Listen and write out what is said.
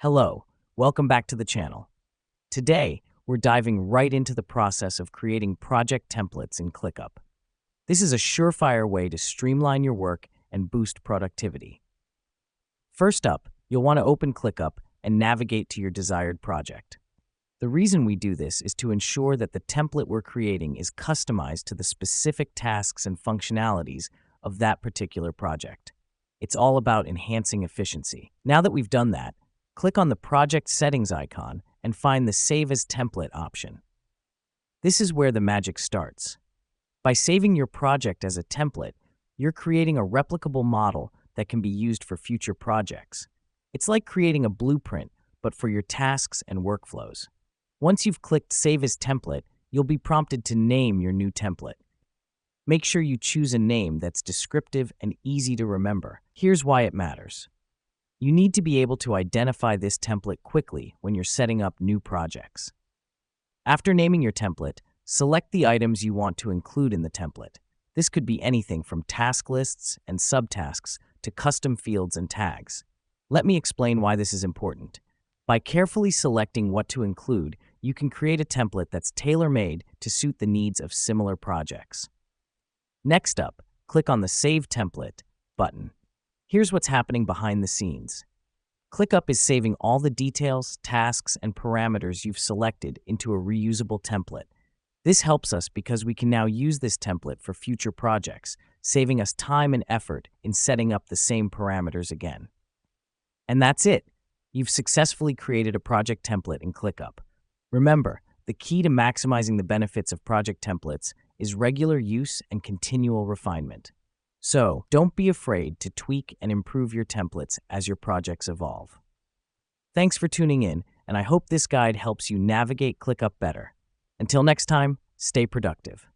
Hello, welcome back to the channel. Today, we're diving right into the process of creating project templates in Clickup. This is a surefire way to streamline your work and boost productivity. First up, you'll want to open Clickup and navigate to your desired project. The reason we do this is to ensure that the template we're creating is customized to the specific tasks and functionalities of that particular project. It's all about enhancing efficiency. Now that we've done that, click on the Project Settings icon and find the Save as Template option. This is where the magic starts. By saving your project as a template, you're creating a replicable model that can be used for future projects. It's like creating a blueprint, but for your tasks and workflows. Once you've clicked Save as Template, you'll be prompted to name your new template. Make sure you choose a name that's descriptive and easy to remember. Here's why it matters. You need to be able to identify this template quickly when you're setting up new projects. After naming your template, select the items you want to include in the template. This could be anything from task lists and subtasks to custom fields and tags. Let me explain why this is important. By carefully selecting what to include, you can create a template that's tailor-made to suit the needs of similar projects. Next up, click on the Save Template button. Here's what's happening behind the scenes. Clickup is saving all the details, tasks, and parameters you've selected into a reusable template. This helps us because we can now use this template for future projects, saving us time and effort in setting up the same parameters again. And that's it. You've successfully created a project template in Clickup. Remember, the key to maximizing the benefits of project templates is regular use and continual refinement. So, don't be afraid to tweak and improve your templates as your projects evolve. Thanks for tuning in, and I hope this guide helps you navigate ClickUp better. Until next time, stay productive.